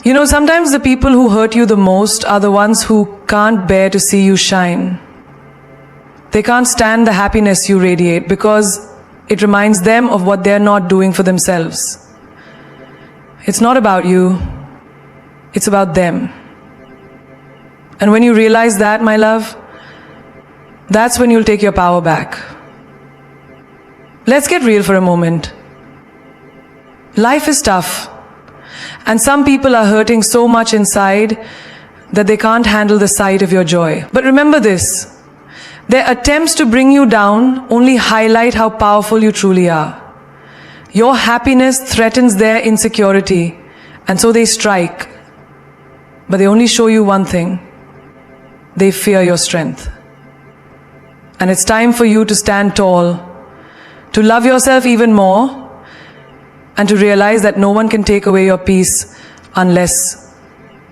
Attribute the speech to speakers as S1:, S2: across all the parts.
S1: Sometimes the people who hurt you the most are the ones who can't bear to see you shine. They can't stand the happiness you radiate because it reminds them of what they're not doing for themselves. It's not about you, it's about them. And when you realize that, my love, that's when you'll take your power back. Let's get real for a moment. Life is tough, and some people are hurting so much inside that they can't handle the sight of your joy. But remember this, their attempts to bring you down only highlight how powerful you truly are. Your happiness threatens their insecurity, and so they strike. But they only show you one thing: they fear your strength. And it's time for you to stand tall, to love yourself even more, and to realize that no one can take away your peace unless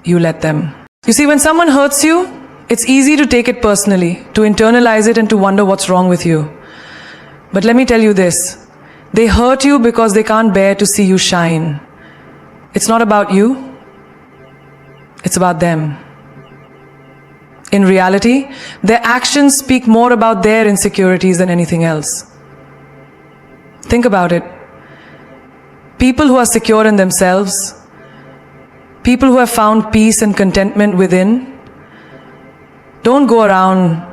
S1: you let them. You see, when someone hurts you, it's easy to take it personally, to internalize it and to wonder what's wrong with you. But let me tell you this, they hurt you because they can't bear to see you shine. It's not about you, it's about them. In reality, their actions speak more about their insecurities than anything else. Think about it. People who are secure in themselves, people who have found peace and contentment within, don't go around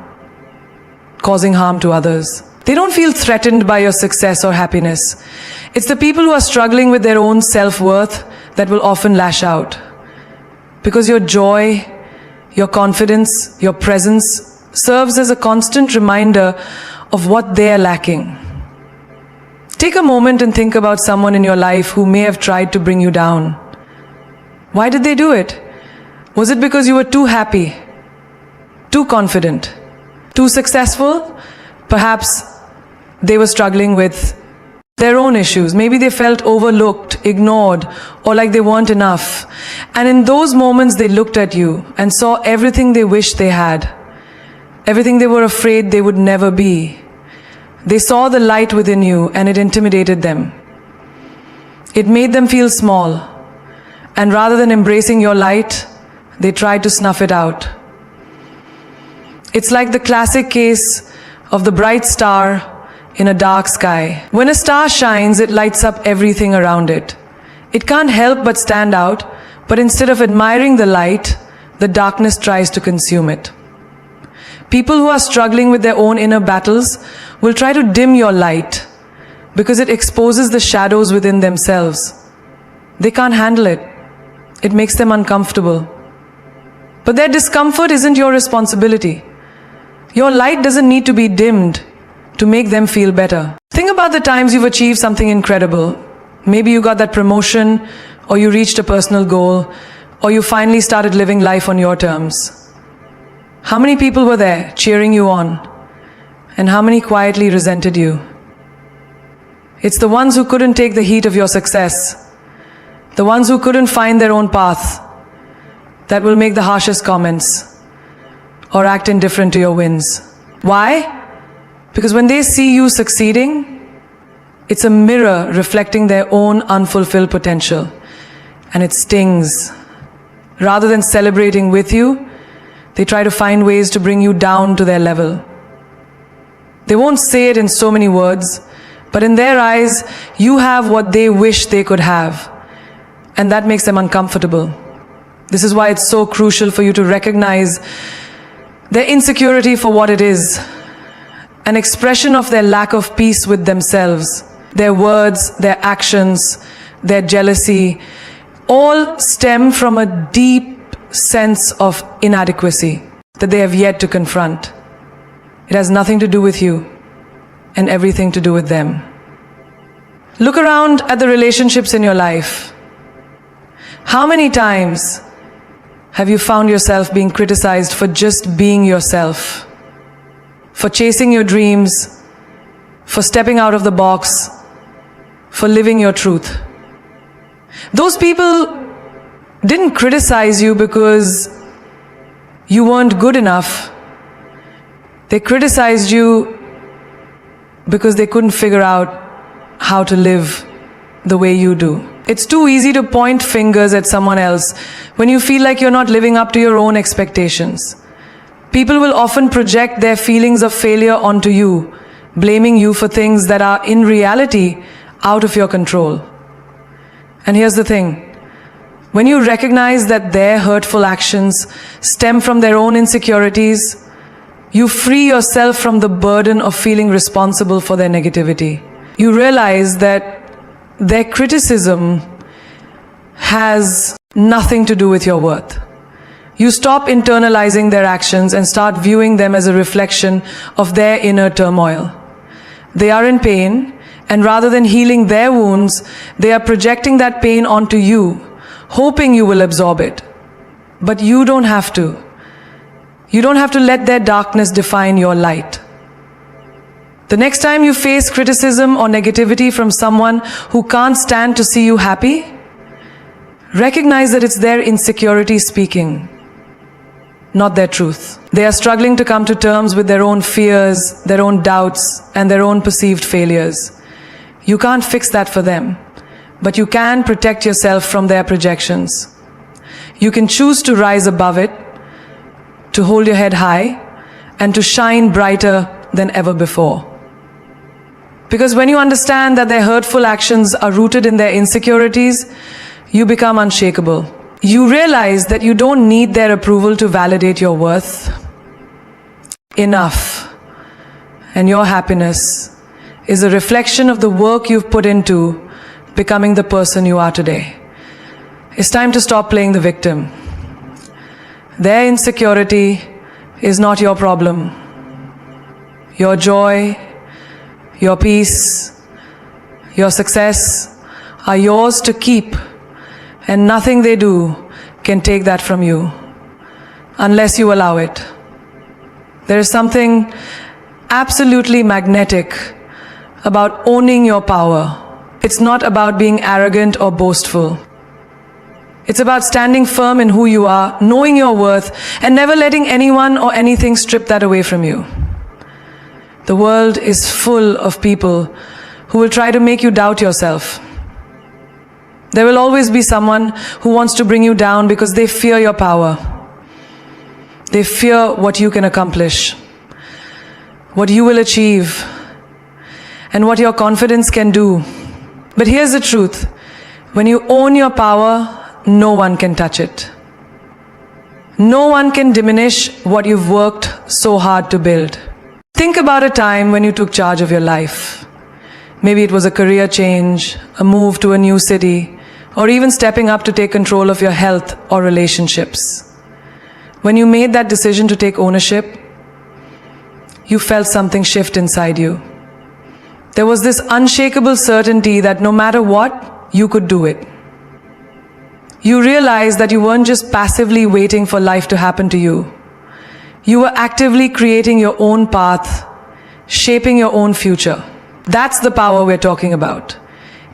S1: causing harm to others. They don't feel threatened by your success or happiness. It's the people who are struggling with their own self-worth that will often lash out. Because your joy, your confidence, your presence serves as a constant reminder of what they are lacking. Take a moment and think about someone in your life who may have tried to bring you down. Why did they do it? Was it because you were too happy, too confident, too successful? Perhaps they were struggling with their own issues. Maybe they felt overlooked, ignored, or like they weren't enough. And in those moments they looked at you and saw everything they wished they had, everything they were afraid they would never be. They saw the light within you and it intimidated them. It made them feel small. And rather than embracing your light, they tried to snuff it out. It's like the classic case of the bright star in a dark sky. When a star shines, it lights up everything around it. It can't help but stand out, but instead of admiring the light, the darkness tries to consume it. People who are struggling with their own inner battles will try to dim your light because it exposes the shadows within themselves. They can't handle it. It makes them uncomfortable. But their discomfort isn't your responsibility. Your light doesn't need to be dimmed to make them feel better. Think about the times you've achieved something incredible. Maybe you got that promotion, or you reached a personal goal, or you finally started living life on your terms. How many people were there cheering you on? And how many quietly resented you? It's the ones who couldn't take the heat of your success, the ones who couldn't find their own path, that will make the harshest comments or act indifferent to your wins. Why? Because when they see you succeeding, it's a mirror reflecting their own unfulfilled potential, and it stings. Rather than celebrating with you, they try to find ways to bring you down to their level. They won't say it in so many words, but in their eyes, you have what they wish they could have, and that makes them uncomfortable. This is why it's so crucial for you to recognize their insecurity for what it is, an expression of their lack of peace with themselves. Their words, their actions, their jealousy, all stem from a deep sense of inadequacy that they have yet to confront. It has nothing to do with you and everything to do with them. Look around at the relationships in your life. How many times have you found yourself being criticized for just being yourself, for chasing your dreams, for stepping out of the box, for living your truth? Those people didn't criticize you because you weren't good enough. They criticized you because they couldn't figure out how to live the way you do. It's too easy to point fingers at someone else when you feel like you're not living up to your own expectations. People will often project their feelings of failure onto you, blaming you for things that are in reality out of your control. And here's the thing. When you recognize that their hurtful actions stem from their own insecurities, you free yourself from the burden of feeling responsible for their negativity. You realize that their criticism has nothing to do with your worth. You stop internalizing their actions and start viewing them as a reflection of their inner turmoil. They are in pain, and rather than healing their wounds, they are projecting that pain onto you, hoping you will absorb it. But you don't have to. You don't have to let their darkness define your light. The next time you face criticism or negativity from someone who can't stand to see you happy, recognize that it's their insecurity speaking, not their truth. They are struggling to come to terms with their own fears, their own doubts, and their own perceived failures. You can't fix that for them, but you can protect yourself from their projections. You can choose to rise above it, to hold your head high, and to shine brighter than ever before. Because when you understand that their hurtful actions are rooted in their insecurities, you become unshakable. You realize that you don't need their approval to validate your worth. Enough. And your happiness is a reflection of the work you've put into becoming the person you are today. It's time to stop playing the victim. Their insecurity is not your problem. Your joy, your peace, your success are yours to keep, and nothing they do can take that from you, unless you allow it. There is something absolutely magnetic about owning your power. It's not about being arrogant or boastful. It's about standing firm in who you are, knowing your worth, and never letting anyone or anything strip that away from you. The world is full of people who will try to make you doubt yourself. There will always be someone who wants to bring you down because they fear your power. They fear what you can accomplish, what you will achieve, and what your confidence can do. But here's the truth. When you own your power, no one can touch it. No one can diminish what you've worked so hard to build. Think about a time when you took charge of your life. Maybe it was a career change, a move to a new city, or even stepping up to take control of your health or relationships. When you made that decision to take ownership, you felt something shift inside you. There was this unshakable certainty that no matter what, you could do it. You realized that you weren't just passively waiting for life to happen to you. You were actively creating your own path, shaping your own future. That's the power we're talking about.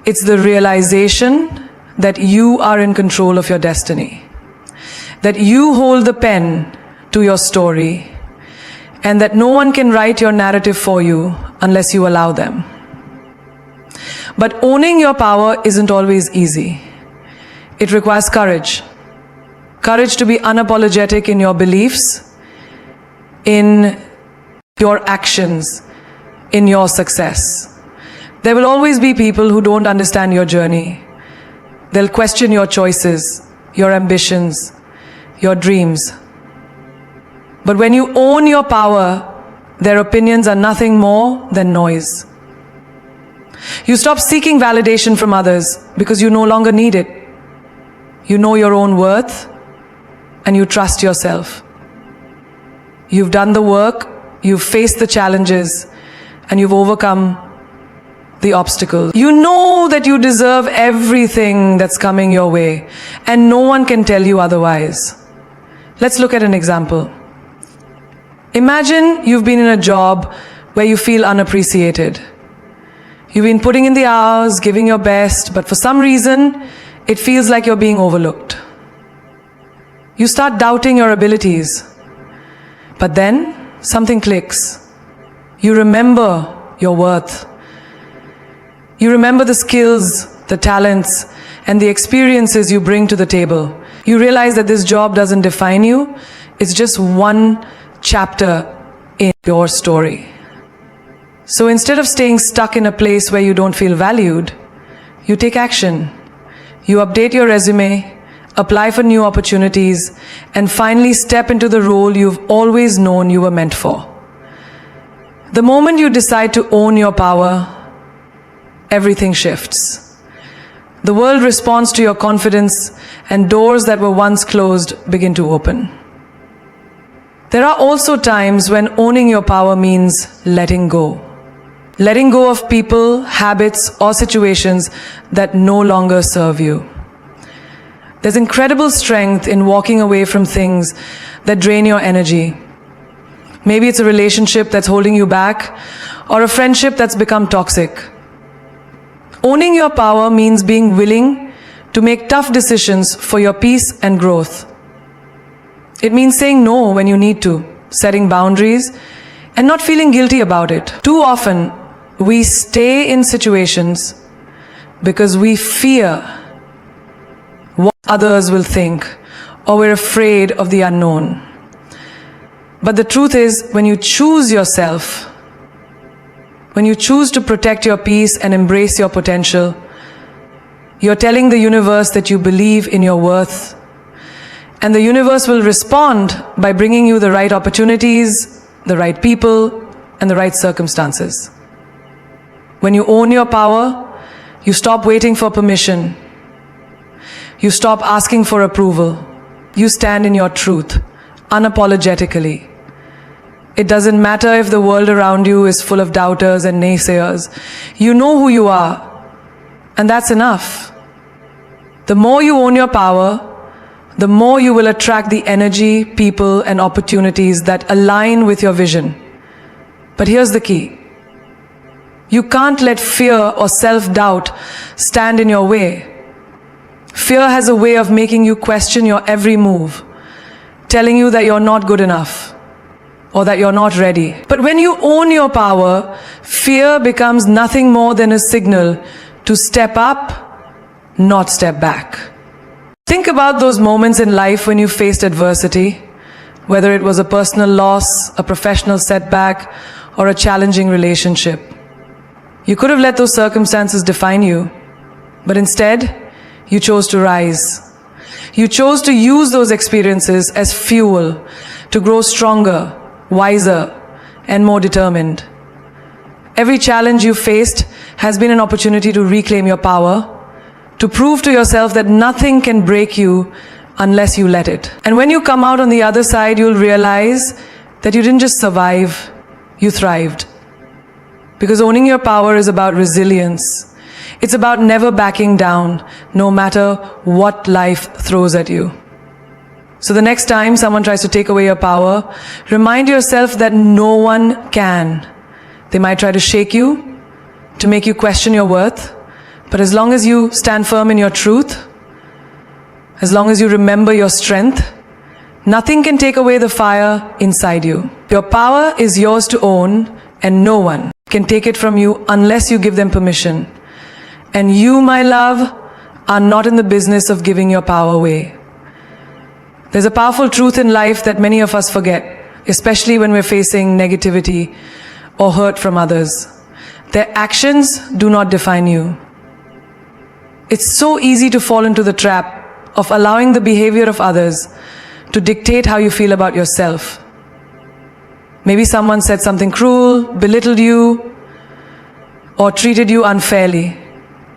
S1: It's the realization that you are in control of your destiny, that you hold the pen to your story, and that no one can write your narrative for you unless you allow them. But owning your power isn't always easy. It requires courage. Courage to be unapologetic in your beliefs, in your actions, in your success. There will always be people who don't understand your journey. They'll question your choices, your ambitions, your dreams. But when you own your power, their opinions are nothing more than noise. You stop seeking validation from others because you no longer need it. You know your own worth and you trust yourself. You've done the work, you've faced the challenges, and you've overcome the obstacles. You know that you deserve everything that's coming your way, and no one can tell you otherwise. Let's look at an example. Imagine you've been in a job where you feel unappreciated. You've been putting in the hours, giving your best, but for some reason, it feels like you're being overlooked. You start doubting your abilities. But then, something clicks. You remember your worth. You remember the skills, the talents, and the experiences you bring to the table. You realize that this job doesn't define you, it's just one chapter in your story. So instead of staying stuck in a place where you don't feel valued, you take action. You update your resume, apply for new opportunities, and finally step into the role you've always known you were meant for. The moment you decide to own your power, everything shifts. The world responds to your confidence, and doors that were once closed begin to open. There are also times when owning your power means letting go. Letting go of people, habits, or situations that no longer serve you. There's incredible strength in walking away from things that drain your energy. Maybe it's a relationship that's holding you back, or a friendship that's become toxic. Owning your power means being willing to make tough decisions for your peace and growth. It means saying no when you need to, setting boundaries, and not feeling guilty about it. Too often, we stay in situations because we fear what others will think, or we're afraid of the unknown. But the truth is, when you choose yourself, when you choose to protect your peace and embrace your potential, you're telling the universe that you believe in your worth. And the universe will respond by bringing you the right opportunities, the right people, and the right circumstances. When you own your power, you stop waiting for permission. You stop asking for approval. You stand in your truth, unapologetically. It doesn't matter if the world around you is full of doubters and naysayers. You know who you are, and that's enough. The more you own your power, the more you will attract the energy, people, and opportunities that align with your vision. But here's the key. You can't let fear or self-doubt stand in your way. Fear has a way of making you question your every move, telling you that you're not good enough, or that you're not ready. But when you own your power, fear becomes nothing more than a signal to step up, not step back. Think about those moments in life when you faced adversity, whether it was a personal loss, a professional setback, or a challenging relationship. You could have let those circumstances define you, but instead, you chose to rise. You chose to use those experiences as fuel to grow stronger, wiser, and more determined. Every challenge you faced has been an opportunity to reclaim your power, to prove to yourself that nothing can break you unless you let it. And when you come out on the other side, you'll realize that you didn't just survive, you thrived. Because owning your power is about resilience. It's about never backing down, no matter what life throws at you. So the next time someone tries to take away your power, remind yourself that no one can. They might try to shake you, to make you question your worth, but as long as you stand firm in your truth, as long as you remember your strength, nothing can take away the fire inside you. Your power is yours to own, and no one can take it from you unless you give them permission. And you, my love, are not in the business of giving your power away. There's a powerful truth in life that many of us forget, especially when we're facing negativity or hurt from others. Their actions do not define you. It's so easy to fall into the trap of allowing the behavior of others to dictate how you feel about yourself. Maybe someone said something cruel, belittled you, or treated you unfairly.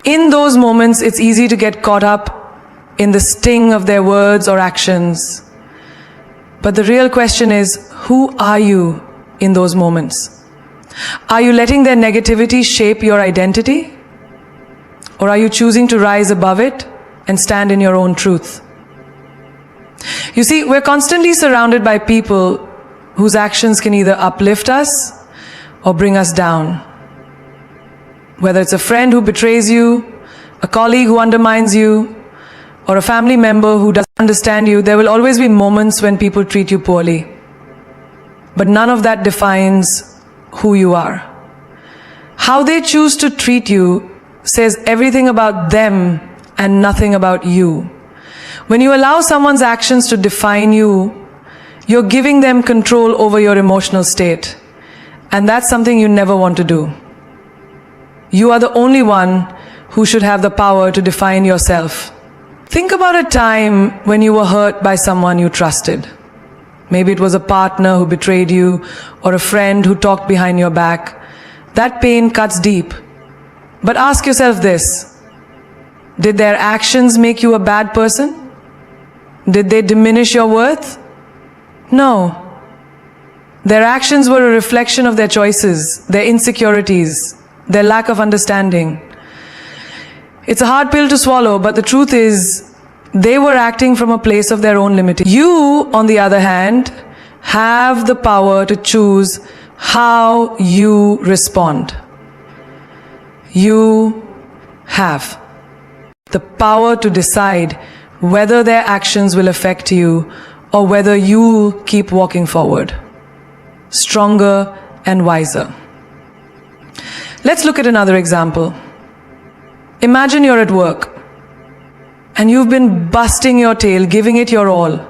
S1: In those moments, it's easy to get caught up in the sting of their words or actions. But the real question is, who are you in those moments? Are you letting their negativity shape your identity? Or are you choosing to rise above it and stand in your own truth? You see, we're constantly surrounded by people whose actions can either uplift us or bring us down. Whether it's a friend who betrays you, a colleague who undermines you, or a family member who doesn't understand you, there will always be moments when people treat you poorly. But none of that defines who you are. How they choose to treat you says everything about them and nothing about you. When you allow someone's actions to define you, you're giving them control over your emotional state. And that's something you never want to do. You are the only one who should have the power to define yourself. Think about a time when you were hurt by someone you trusted. Maybe it was a partner who betrayed you, or a friend who talked behind your back. That pain cuts deep. But ask yourself this: did their actions make you a bad person? Did they diminish your worth? No. Their actions were a reflection of their choices, their insecurities, their lack of understanding. It's a hard pill to swallow, but the truth is, they were acting from a place of their own limitation. You, on the other hand, have the power to choose how you respond. You have the power to decide whether their actions will affect you or whether you keep walking forward, stronger and wiser. Let's look at another example. Imagine you're at work and you've been busting your tail, giving it your all.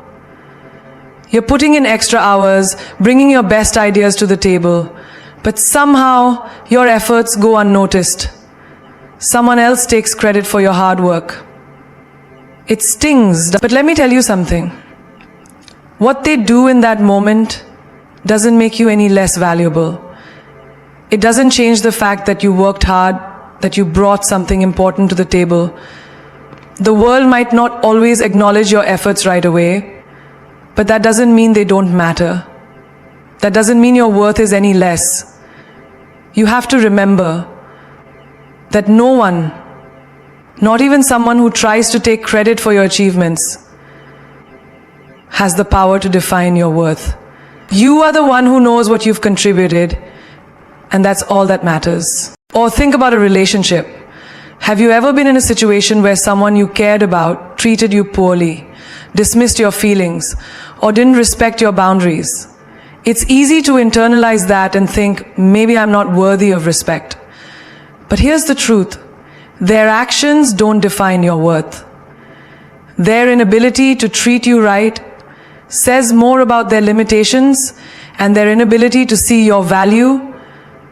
S1: You're putting in extra hours, bringing your best ideas to the table, but somehow your efforts go unnoticed. Someone else takes credit for your hard work. It stings, but let me tell you something. What they do in that moment doesn't make you any less valuable. It doesn't change the fact that you worked hard, that you brought something important to the table. The world might not always acknowledge your efforts right away, but that doesn't mean they don't matter. That doesn't mean your worth is any less. You have to remember that no one, not even someone who tries to take credit for your achievements, has the power to define your worth. You are the one who knows what you've contributed, and that's all that matters. Or think about a relationship. Have you ever been in a situation where someone you cared about treated you poorly, dismissed your feelings, or didn't respect your boundaries? It's easy to internalize that and think, maybe I'm not worthy of respect. But here's the truth. Their actions don't define your worth. Their inability to treat you right says more about their limitations and their inability to see your value.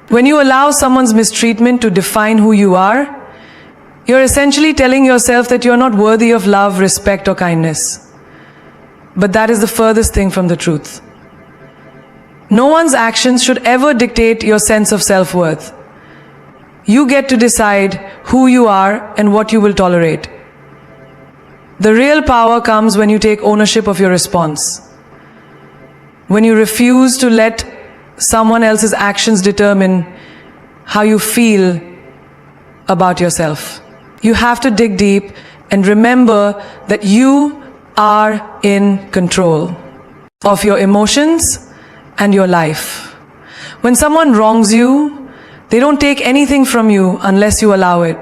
S1: When you allow someone's mistreatment to define who you are, you're essentially telling yourself that you're not worthy of love, respect, or kindness. But that is the furthest thing from the truth. No one's actions should ever dictate your sense of self-worth. You get to decide who you are and what you will tolerate. The real power comes when you take ownership of your response. When you refuse to let someone else's actions determine how you feel about yourself. You have to dig deep and remember that you are in control of your emotions and your life. When someone wrongs you, they don't take anything from you unless you allow it.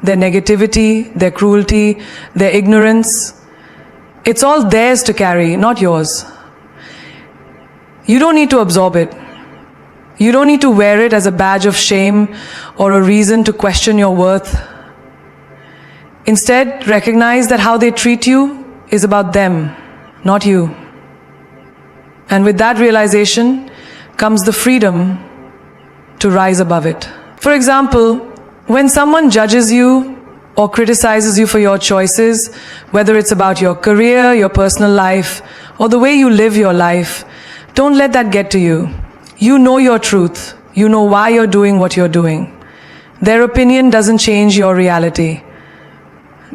S1: Their negativity, their cruelty, their ignorance, it's all theirs to carry, not yours. You don't need to absorb it. You don't need to wear it as a badge of shame or a reason to question your worth. Instead, recognize that how they treat you is about them, not you. And with that realization comes the freedom to rise above it. For example, when someone judges you or criticizes you for your choices, whether it's about your career, your personal life, or the way you live your life, don't let that get to you. You know your truth. You know why you're doing what you're doing. Their opinion doesn't change your reality.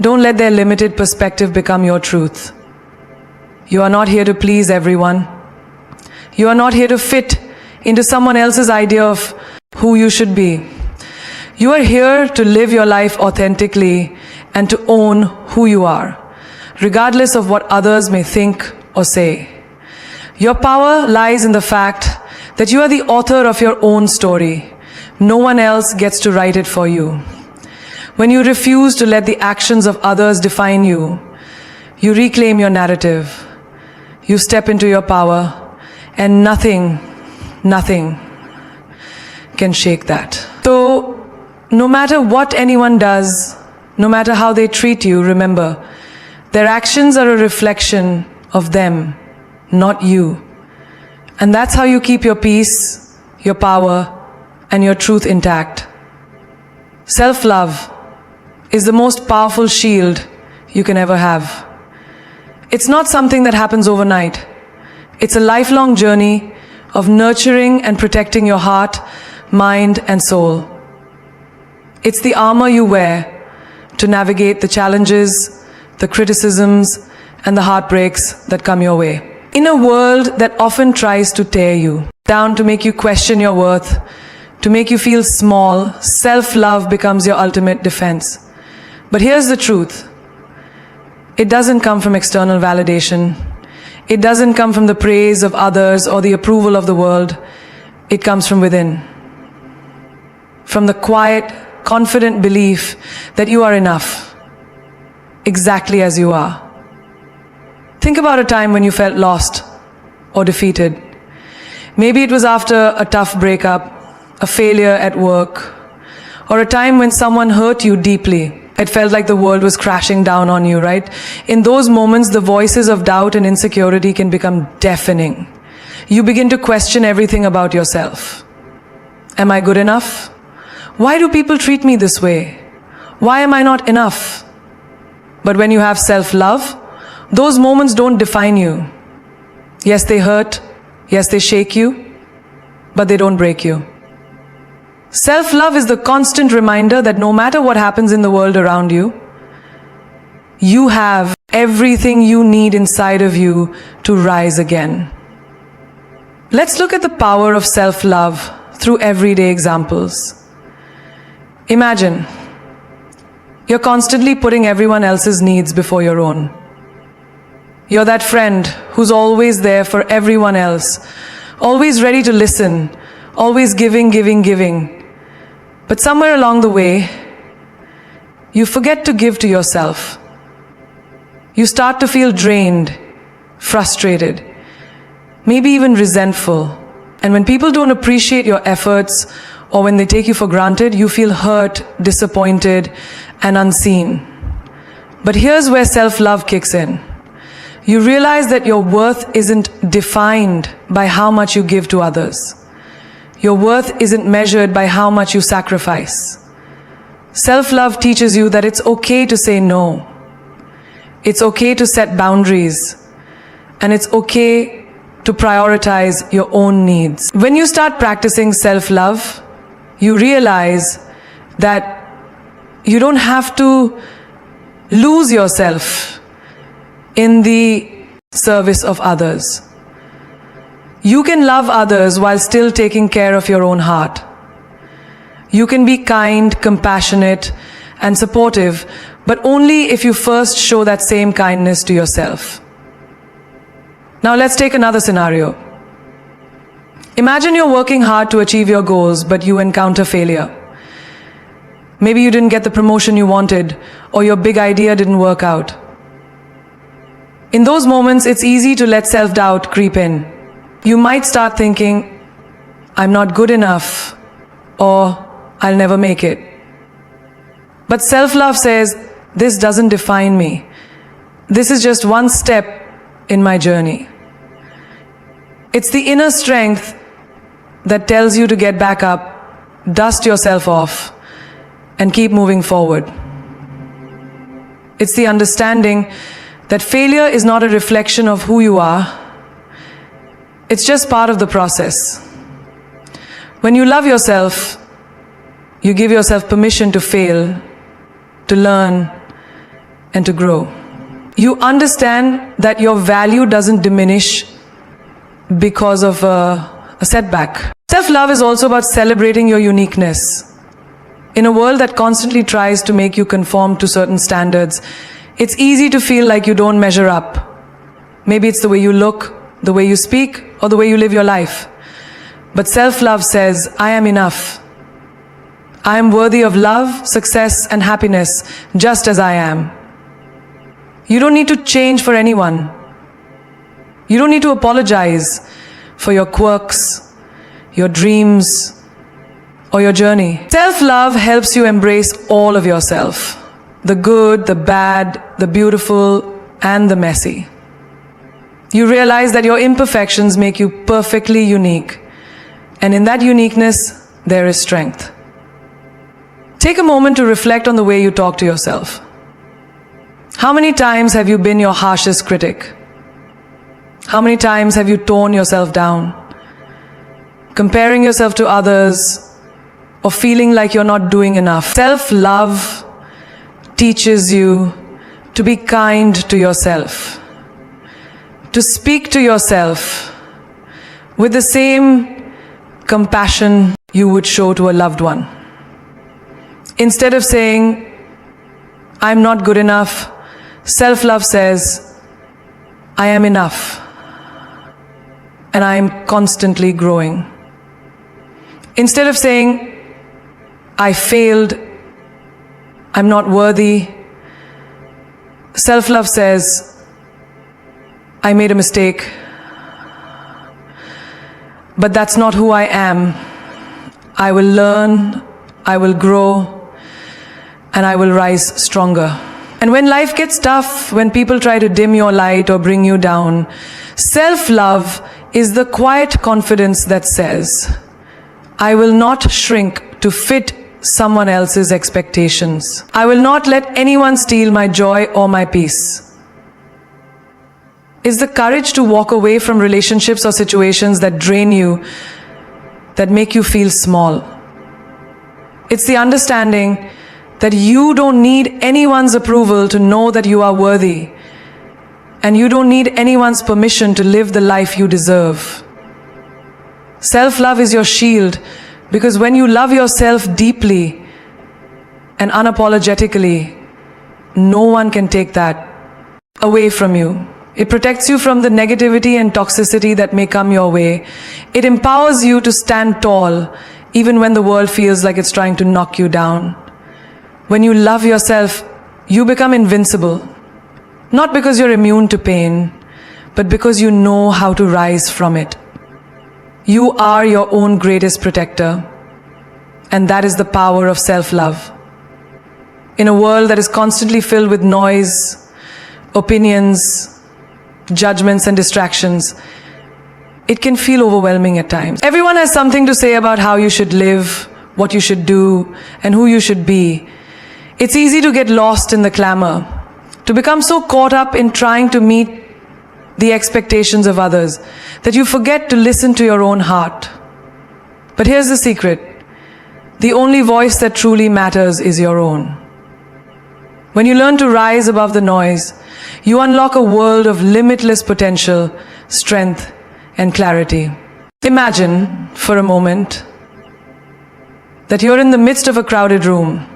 S1: Don't let their limited perspective become your truth. You are not here to please everyone. You are not here to fit into someone else's idea of who you should be. You are here to live your life authentically and to own who you are, regardless of what others may think or say. Your power lies in the fact that you are the author of your own story. No one else gets to write it for you. When you refuse to let the actions of others define you, you reclaim your narrative. You step into your power, and nothing can shake that. So, no matter what anyone does, no matter how they treat you, remember, their actions are a reflection of them, not you. And that's how you keep your peace, your power, and your truth intact. Self-love is the most powerful shield you can ever have. It's not something that happens overnight. It's a lifelong journey of nurturing and protecting your heart, mind, and soul. It's the armor you wear to navigate the challenges, the criticisms, and the heartbreaks that come your way. In a world that often tries to tear you down, to make you question your worth, to make you feel small, self-love becomes your ultimate defense. But here's the truth. It doesn't come from external validation. It doesn't come from the praise of others or the approval of the world. It comes from within. From the quiet, confident belief that you are enough, exactly as you are. Think about a time when you felt lost or defeated. Maybe it was after a tough breakup, a failure at work, or a time when someone hurt you deeply. It felt like the world was crashing down on you, right? In those moments, the voices of doubt and insecurity can become deafening. You begin to question everything about yourself. Am I good enough? Why do people treat me this way? Why am I not enough? But when you have self-love, those moments don't define you. Yes, they hurt. Yes, they shake you. But they don't break you. Self-love is the constant reminder that no matter what happens in the world around you, you have everything you need inside of you to rise again. Let's look at the power of self-love through everyday examples. Imagine you're constantly putting everyone else's needs before your own. You're that friend who's always there for everyone else, always ready to listen, always giving. But somewhere along the way, you forget to give to yourself. You start to feel drained, frustrated, maybe even resentful. And when people don't appreciate your efforts, or when they take you for granted, you feel hurt, disappointed, and unseen. But here's where self-love kicks in. You realize that your worth isn't defined by how much you give to others. Your worth isn't measured by how much you sacrifice. Self-love teaches you that it's okay to say no. It's okay to set boundaries. And it's okay to prioritize your own needs. When you start practicing self-love, you realize that you don't have to lose yourself in the service of others. You can love others while still taking care of your own heart. You can be kind, compassionate, and supportive, but only if you first show that same kindness to yourself. Now let's take another scenario. Imagine you're working hard to achieve your goals, but you encounter failure. Maybe you didn't get the promotion you wanted, or your big idea didn't work out. In those moments, it's easy to let self-doubt creep in. You might start thinking, I'm not good enough, or I'll never make it. But self-love says, this doesn't define me. This is just one step in my journey. It's the inner strength that tells you to get back up, dust yourself off, and keep moving forward. It's the understanding that failure is not a reflection of who you are. It's just part of the process. When you love yourself, you give yourself permission to fail, to learn, and to grow. You understand that your value doesn't diminish because of a setback. Self-love is also about celebrating your uniqueness. In a world that constantly tries to make you conform to certain standards, it's easy to feel like you don't measure up. Maybe it's the way you look, the way you speak, or the way you live your life. But self-love says, I am enough. I am worthy of love, success, and happiness, just as I am. You don't need to change for anyone. You don't need to apologize for your quirks, your dreams, or your journey. Self-love helps you embrace all of yourself. the good, the bad, the beautiful, and the messy. You realize that your imperfections make you perfectly unique, and in that uniqueness, there is strength. Take a moment to reflect on the way you talk to yourself. How many times have you been your harshest critic? How many times have you torn yourself down? Comparing yourself to others, or feeling like you're not doing enough. Self-love teaches you to be kind to yourself, to speak to yourself with the same compassion you would show to a loved one. Instead of saying, I'm not good enough, self-love says, I am enough, and I am constantly growing. Instead of saying, I failed, I'm not worthy, self-love says, I made a mistake, but that's not who I am. I will learn, I will grow, and I will rise stronger. And when life gets tough, when people try to dim your light or bring you down, self-love is the quiet confidence that says, I will not shrink to fit someone else's expectations. I will not let anyone steal my joy or my peace. It's the courage to walk away from relationships or situations that drain you, that make you feel small. It's the understanding that you don't need anyone's approval to know that you are worthy, and you don't need anyone's permission to live the life you deserve. Self-love is your shield, because when you love yourself deeply and unapologetically, no one can take that away from you. It protects you from the negativity and toxicity that may come your way. It empowers you to stand tall, even when the world feels like it's trying to knock you down. When you love yourself, you become invincible. Not because you're immune to pain, but because you know how to rise from it. You are your own greatest protector, and that is the power of self-love. In a world that is constantly filled with noise, opinions, judgments, and distractions, it can feel overwhelming at times. Everyone has something to say about how you should live, what you should do, and who you should be. It's easy to get lost in the clamor, to become so caught up in trying to meet the expectations of others that you forget to listen to your own heart. But here's the secret. The only voice that truly matters is your own. When you learn to rise above the noise, you unlock a world of limitless potential, strength, and clarity. Imagine, for a moment, that you're in the midst of a crowded room,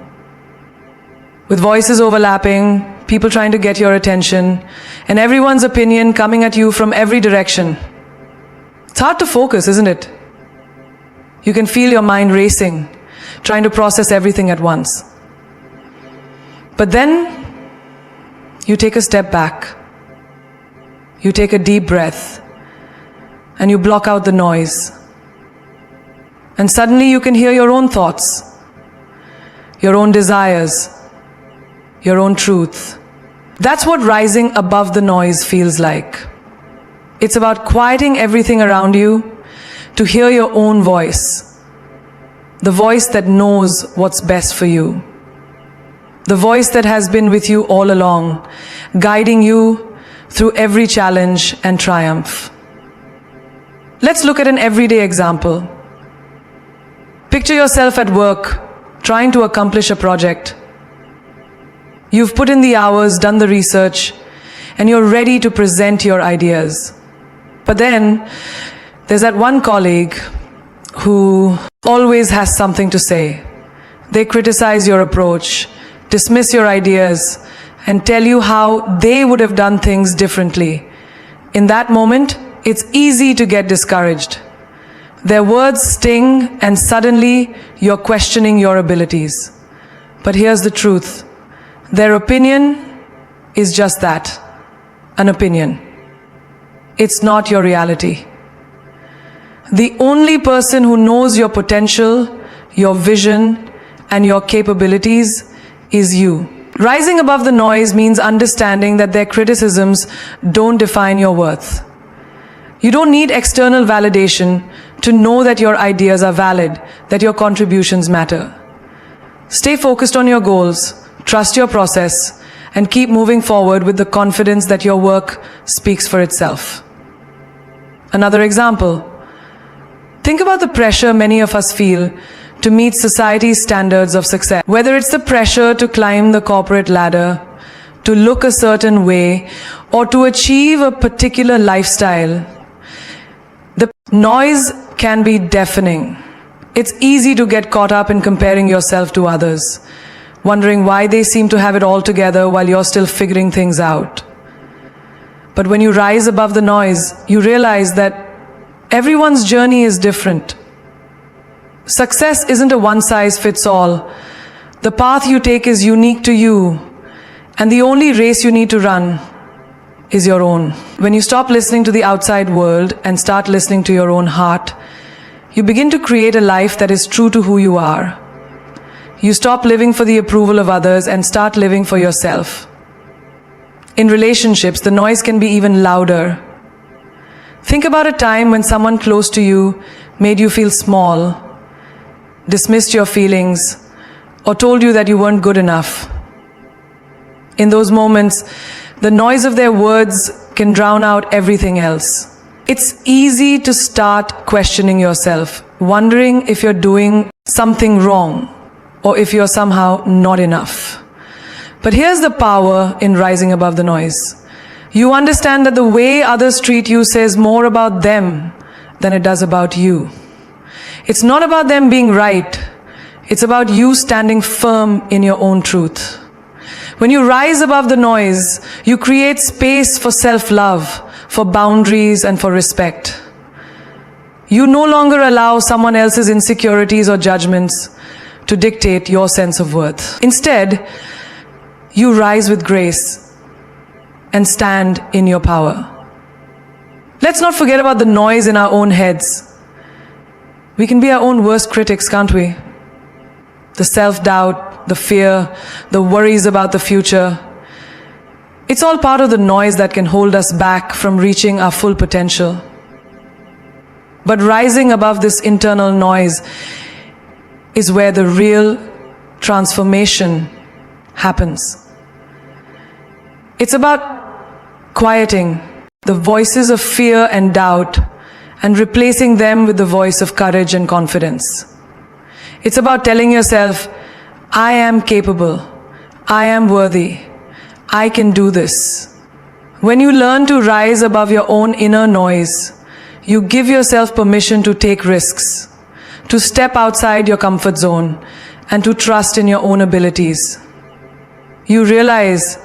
S1: with voices overlapping, people trying to get your attention, and everyone's opinion coming at you from every direction. It's hard to focus, isn't it? You can feel your mind racing, trying to process everything at once. But then, you take a step back. You take a deep breath, and you block out the noise. And suddenly you can hear your own thoughts, your own desires, your own truth. That's what rising above the noise feels like. It's about quieting everything around you to hear your own voice, the voice that knows what's best for you, the voice that has been with you all along, guiding you through every challenge and triumph. Let's look at an everyday example. Picture yourself at work, trying to accomplish a project. You've put in the hours, done the research, and you're ready to present your ideas. But then, there's that one colleague who always has something to say. They criticize your approach, dismiss your ideas, and tell you how they would have done things differently. In that moment, it's easy to get discouraged. Their words sting, and suddenly you're questioning your abilities. But here's the truth. Their opinion is just that, an opinion. It's not your reality. The only person who knows your potential, your vision, and your capabilities is you. Rising above the noise means understanding that their criticisms don't define your worth. You don't need external validation to know that your ideas are valid, that your contributions matter. Stay focused on your goals, trust your process, and keep moving forward with the confidence that your work speaks for itself. Another example. Think about the pressure many of us feel to meet society's standards of success. Whether it's the pressure to climb the corporate ladder, to look a certain way, or to achieve a particular lifestyle, the noise can be deafening. It's easy to get caught up in comparing yourself to others, wondering why they seem to have it all together while you're still figuring things out. But when you rise above the noise, you realize that everyone's journey is different. Success isn't a one-size-fits-all. The path you take is unique to you, and the only race you need to run is your own. When you stop listening to the outside world and start listening to your own heart, you begin to create a life that is true to who you are. You stop living for the approval of others and start living for yourself. In relationships, the noise can be even louder. Think about a time when someone close to you made you feel small, dismissed your feelings, or told you that you weren't good enough. In those moments, the noise of their words can drown out everything else. It's easy to start questioning yourself, wondering if you're doing something wrong or if you're somehow not enough. But here's the power in rising above the noise. You understand that the way others treat you says more about them than it does about you. It's not about them being right. It's about you standing firm in your own truth. When you rise above the noise, you create space for self-love, for boundaries, and for respect. You no longer allow someone else's insecurities or judgments to dictate your sense of worth. Instead, you rise with grace and stand in your power. Let's not forget about the noise in our own heads. We can be our own worst critics, can't we? The self-doubt, the fear, the worries about the future. It's all part of the noise that can hold us back from reaching our full potential. But rising above this internal noise is where the real transformation happens. It's about quieting the voices of fear and doubt and replacing them with the voice of courage and confidence. It's about telling yourself, I am capable, I am worthy, I can do this. When you learn to rise above your own inner noise, you give yourself permission to take risks, to step outside your comfort zone, and to trust in your own abilities. You realize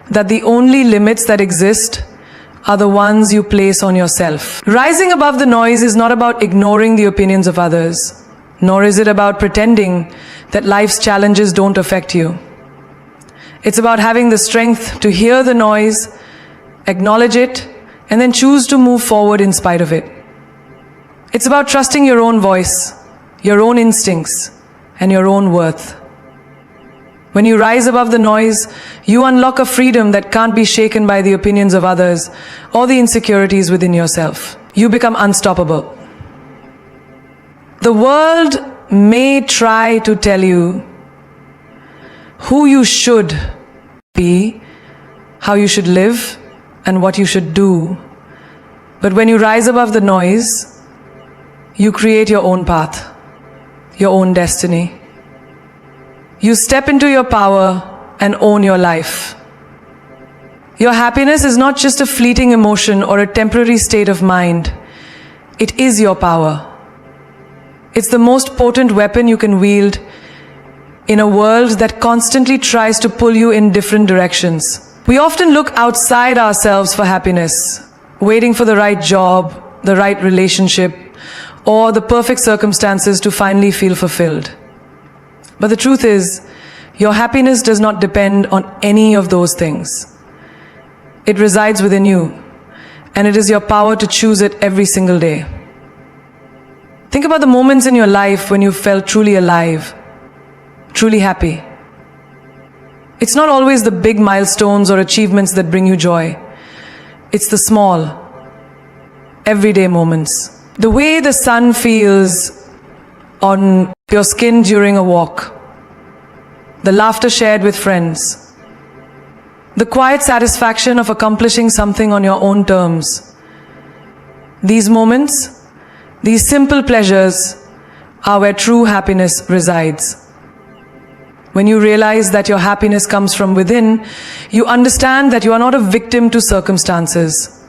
S1: that the only limits that exist are the ones you place on yourself. Rising above the noise is not about ignoring the opinions of others, nor is it about pretending that life's challenges don't affect you. It's about having the strength to hear the noise, acknowledge it, and then choose to move forward in spite of it. It's about trusting your own voice, your own instincts, and your own worth. When you rise above the noise, you unlock a freedom that can't be shaken by the opinions of others or the insecurities within yourself. You become unstoppable. The world may try to tell you who you should be, how you should live, and what you should do. But when you rise above the noise, you create your own path, your own destiny. You step into your power and own your life. Your happiness is not just a fleeting emotion or a temporary state of mind. It is your power. It's the most potent weapon you can wield in a world that constantly tries to pull you in different directions. We often look outside ourselves for happiness, waiting for the right job, the right relationship, or the perfect circumstances to finally feel fulfilled. But the truth is, your happiness does not depend on any of those things. It resides within you, and it is your power to choose it every single day. Think about the moments in your life when you felt truly alive, truly happy. It's not always the big milestones or achievements that bring you joy. It's the small, everyday moments. The way the sun feels on your skin during a walk. The laughter shared with friends. The quiet satisfaction of accomplishing something on your own terms. These moments, these simple pleasures, are where true happiness resides. When you realize that your happiness comes from within, you understand that you are not a victim to circumstances.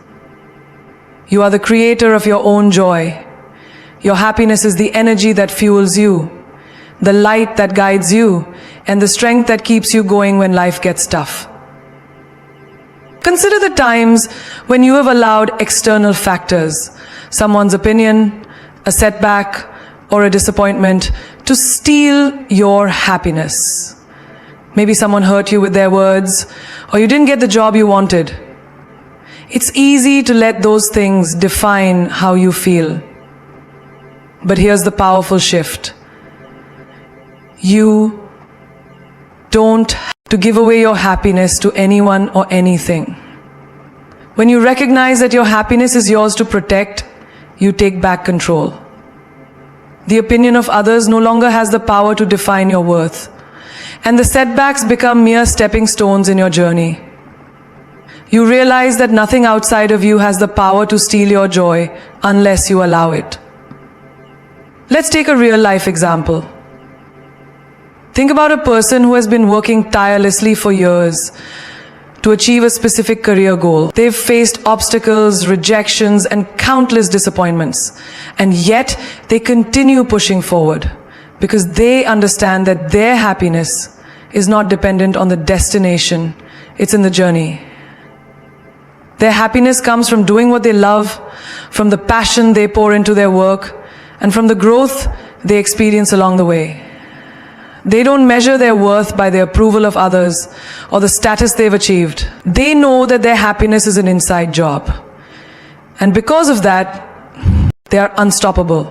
S1: You are the creator of your own joy. Your happiness is the energy that fuels you, the light that guides you, and the strength that keeps you going when life gets tough. Consider the times when you have allowed external factors, someone's opinion, a setback, or a disappointment, to steal your happiness. Maybe someone hurt you with their words, or you didn't get the job you wanted. It's easy to let those things define how you feel. But here's the powerful shift. You don't have to give away your happiness to anyone or anything. When you recognize that your happiness is yours to protect, you take back control. The opinion of others no longer has the power to define your worth, and the setbacks become mere stepping stones in your journey. You realize that nothing outside of you has the power to steal your joy unless you allow it. Let's take a real-life example. Think about a person who has been working tirelessly for years to achieve a specific career goal. They've faced obstacles, rejections, and countless disappointments. And yet, they continue pushing forward because they understand that their happiness is not dependent on the destination, it's in the journey. Their happiness comes from doing what they love, from the passion they pour into their work, and from the growth they experience along the way. They don't measure their worth by the approval of others or the status they've achieved. They know that their happiness is an inside job. And because of that, they are unstoppable.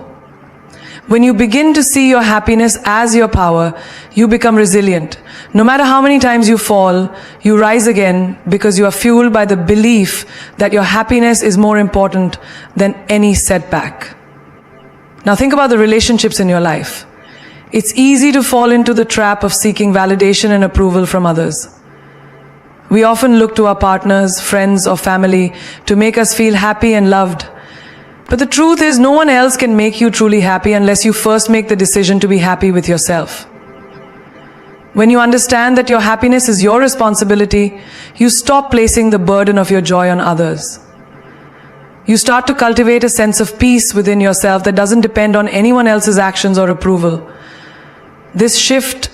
S1: When you begin to see your happiness as your power, you become resilient. No matter how many times you fall, you rise again because you are fueled by the belief that your happiness is more important than any setback. Now think about the relationships in your life. It's easy to fall into the trap of seeking validation and approval from others. We often look to our partners, friends, or family to make us feel happy and loved. But the truth is, no one else can make you truly happy unless you first make the decision to be happy with yourself. When you understand that your happiness is your responsibility, you stop placing the burden of your joy on others. You start to cultivate a sense of peace within yourself that doesn't depend on anyone else's actions or approval. This shift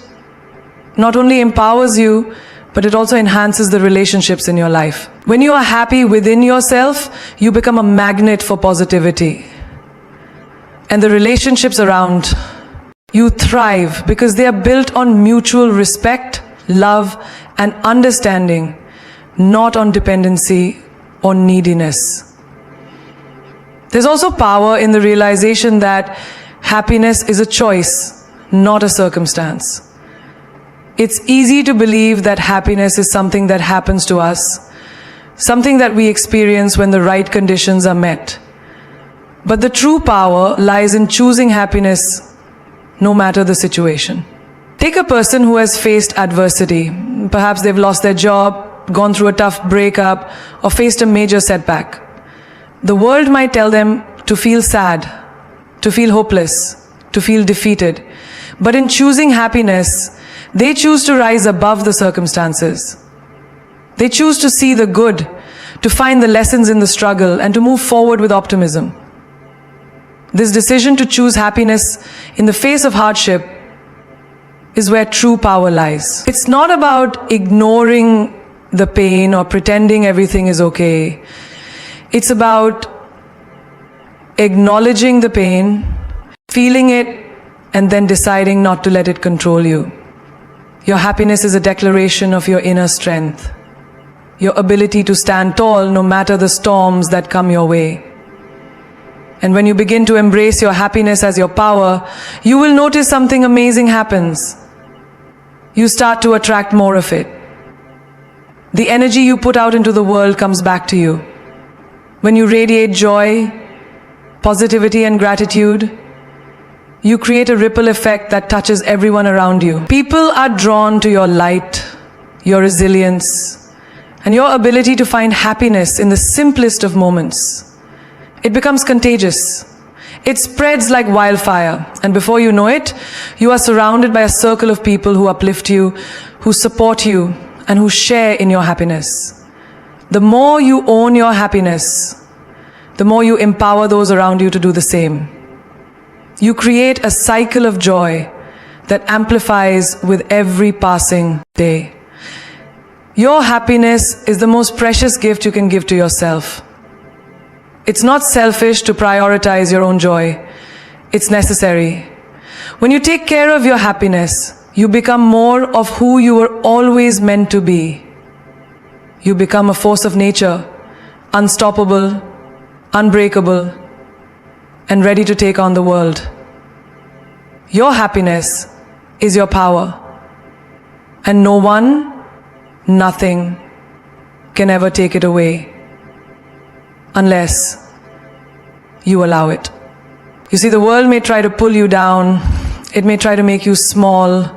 S1: not only empowers you, but it also enhances the relationships in your life. When you are happy within yourself, you become a magnet for positivity. And the relationships around you thrive because they are built on mutual respect, love, and understanding, not on dependency or neediness. There's also power in the realization that happiness is a choice, not a circumstance. It's easy to believe that happiness is something that happens to us, something that we experience when the right conditions are met. But the true power lies in choosing happiness no matter the situation. Take a person who has faced adversity. Perhaps they've lost their job, gone through a tough breakup, or faced a major setback. The world might tell them to feel sad, to feel hopeless, to feel defeated. But in choosing happiness, they choose to rise above the circumstances. They choose to see the good, to find the lessons in the struggle, and to move forward with optimism. This decision to choose happiness in the face of hardship is where true power lies. It's not about ignoring the pain or pretending everything is okay. It's about acknowledging the pain, feeling it, and then deciding not to let it control you. Your happiness is a declaration of your inner strength, your ability to stand tall no matter the storms that come your way. And when you begin to embrace your happiness as your power, you will notice something amazing happens. You start to attract more of it. The energy you put out into the world comes back to you. When you radiate joy, positivity, and gratitude, you create a ripple effect that touches everyone around you. People are drawn to your light, your resilience, and your ability to find happiness in the simplest of moments. It becomes contagious. It spreads like wildfire, and before you know it, you are surrounded by a circle of people who uplift you, who support you, and who share in your happiness. The more you own your happiness, the more you empower those around you to do the same. You create a cycle of joy that amplifies with every passing day. Your happiness is the most precious gift you can give to yourself. It's not selfish to prioritize your own joy. It's necessary. When you take care of your happiness, you become more of who you were always meant to be. You become a force of nature, unstoppable, unbreakable, and ready to take on the world. Your happiness is your power, and no one, nothing can ever take it away unless you allow it. You see, the world may try to pull you down, it may try to make you small,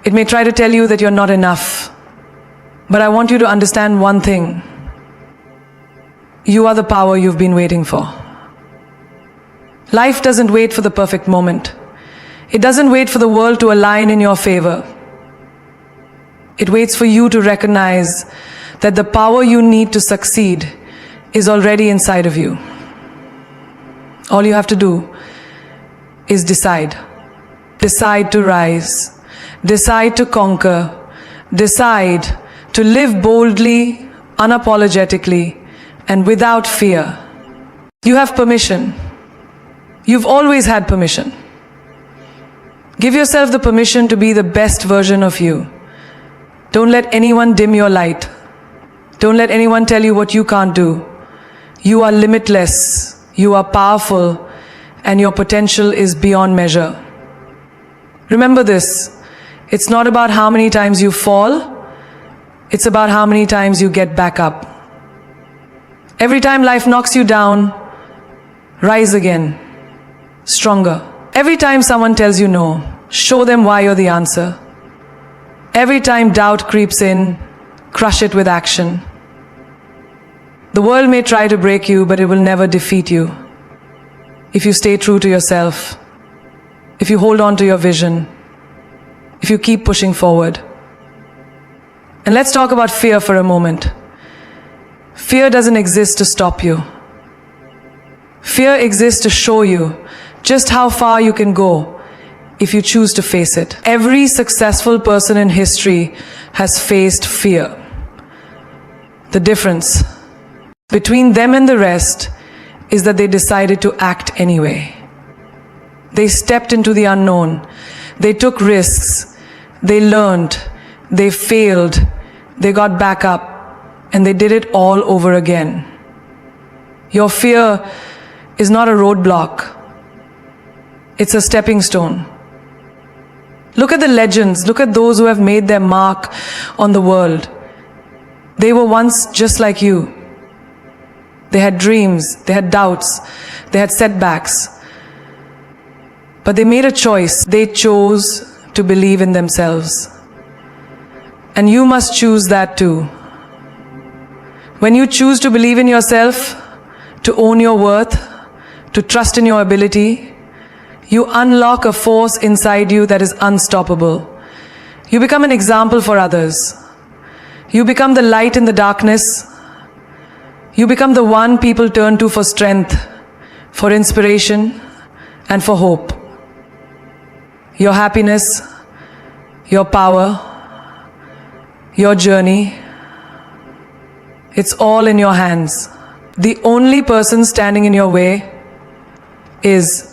S1: it may try to tell you that you're not enough. But I want you to understand one thing. You are the power you've been waiting for. Life doesn't wait for the perfect moment. It doesn't wait for the world to align in your favor. It waits for you to recognize that the power you need to succeed is already inside of you. All you have to do is decide. Decide to rise. Decide to conquer. Decide to live boldly, unapologetically, and without fear. You have permission. You've always had permission. Give yourself the permission to be the best version of you. Don't let anyone dim your light. Don't let anyone tell you what you can't do. You are limitless. You are powerful, and your potential is beyond measure. Remember this. It's not about how many times you fall. It's about how many times you get back up. Every time life knocks you down, rise again, stronger. Every time someone tells you no, show them why you're the answer. Every time doubt creeps in, crush it with action. The world may try to break you, but it will never defeat you. If you stay true to yourself, if you hold on to your vision, if you keep pushing forward. And let's talk about fear for a moment. Fear doesn't exist to stop you. Fear exists to show you just how far you can go if you choose to face it. Every successful person in history has faced fear. The difference between them and the rest is that they decided to act anyway. They stepped into the unknown. They took risks. They learned. They failed. They got back up. And they did it all over again. Your fear is not a roadblock. It's a stepping stone. Look at the legends. Look at those who have made their mark on the world. They were once just like you. They had dreams. They had doubts. They had setbacks. But they made a choice. They chose to believe in themselves. And you must choose that too. When you choose to believe in yourself, to own your worth, to trust in your ability, you unlock a force inside you that is unstoppable. You become an example for others. You become the light in the darkness. You become the one people turn to for strength, for inspiration, and for hope. Your happiness, your power, your journey, it's all in your hands. The only person standing in your way is